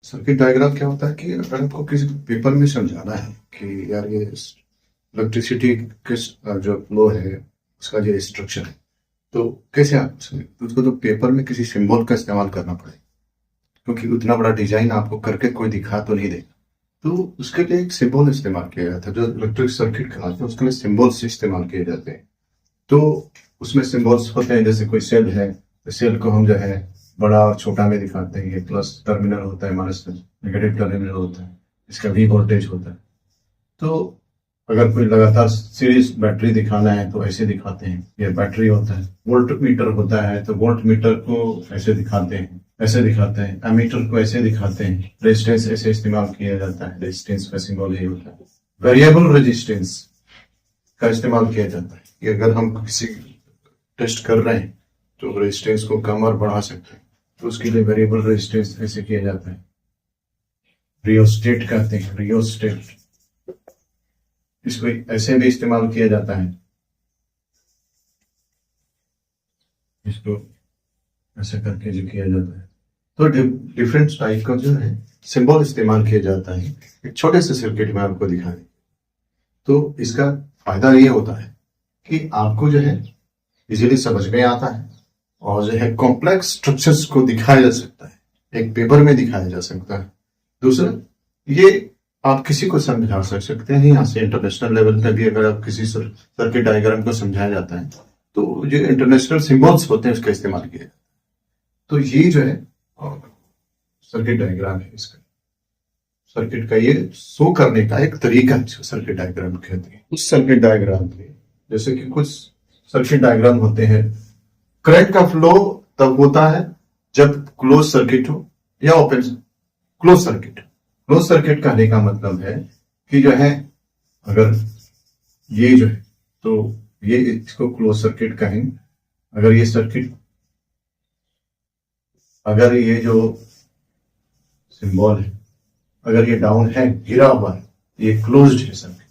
Circuit diagram क्या होता है कि अगर आपको किसी पेपर में समझाना है कि यार ये इलेक्ट्रिसिटी किस जो फ्लो है उसका जो स्ट्रक्चर है, तो कैसे आप तो उसको तो पेपर में किसी सिंबल का इस्तेमाल करना पड़ेगा, क्योंकि उतना बड़ा डिजाइन आपको करके कोई दिखा तो नहीं देगा। तो उसके लिए एक सिंबल इस्तेमाल किया जाता है। जो इलेक्ट्रिक सर्किट कहलाते हैं उसके लिए सिंबल्स इस्तेमाल किए जाते हैं। तो उसमें सिंबल्स होते हैं, जैसे कोई सेल है तो सेल को हम जो है बड़ा और छोटा में दिखाते हैं। ये प्लस टर्मिनल होता है, माइनस नेगेटिव टर्मिनल होता है, इसका भी वोल्टेज होता है। तो अगर कोई लगातार सीरीज बैटरी दिखाना है तो ऐसे दिखाते हैं, ये बैटरी होता है। वोल्ट मीटर होता है तो वोल्ट मीटर को ऐसे दिखाते हैं, ऐसे दिखाते हैं। एमीटर को ऐसे दिखाते हैं। रेजिस्टेंस ऐसे इस्तेमाल किया जाता है, रेजिस्टेंस का सिंबल यही होता है। वेरिएबल रेजिस्टेंस का इस्तेमाल किया जाता है कि अगर हम किसी टेस्ट कर रहे हैं तो रेजिस्टेंस को कम और बढ़ा सकते हैं, तो उसके लिए वेरिएबल रेजिस्टेंस ऐसे किया जाता है। रियोस्टेट कहते हैं, रियोस्टेट। इसको ऐसे भी इस्तेमाल किया जाता है, इसको ऐसे करके जो किया जाता है। तो डिफरेंट टाइप का जो है सिंबल इस्तेमाल किया जाता है एक छोटे से सर्किट में आपको दिखाने। तो इसका फायदा ये होता है कि आपको जो है इजीली समझ में आता है और जो है कॉम्प्लेक्स स्ट्रक्चर्स को दिखाया जा सकता है, एक पेपर में दिखाया जा सकता है। दूसरा, ये आप किसी को समझा सकते हैं। यहाँ से इंटरनेशनल लेवल पे भी अगर आप किसी सर्किट डायग्राम को समझाया जाता है तो जो इंटरनेशनल सिंबल्स होते हैं उसका इस्तेमाल किया जाता है। तो ये जो है सर्किट डायग्राम है। इसका सर्किट का ये शो करने का एक तरीका है, सर्किट डायग्राम कहते हैं। उस सर्किट डायग्राम में जैसे कि कुछ सर्किट डायग्राम होते हैं, करंट का फ्लो तब होता है जब क्लोज सर्किट हो या open close circuit. Close circuit कहने का मतलब है कि जो है अगर ये जो है तो ये इसको क्लोज सर्किट कहेंगे। अगर ये सर्किट, अगर ये जो सिंबल है अगर ये डाउन है, गिरा हुआ है, ये क्लोज्ड है सर्किट,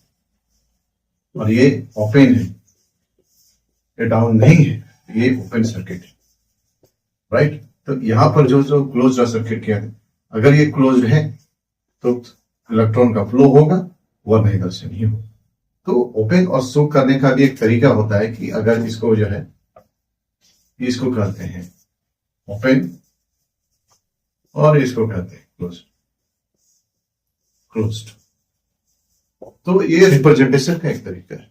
और ये ओपन है, ये डाउन नहीं है, ये ओपन सर्किट है, राइट। तो यहां पर जो क्लोज सर्किट क्या है, अगर ये क्लोज्ड है तो इलेक्ट्रॉन का फ्लो होगा, वरना इधर से नहीं होगा। तो ओपन और शो करने का भी एक तरीका होता है कि अगर इसको जो है इसको कहते हैं ओपन और इसको कहते हैं क्लोज्ड। क्लोज्ड तो ये रिप्रेजेंटेशन का एक तरीका है।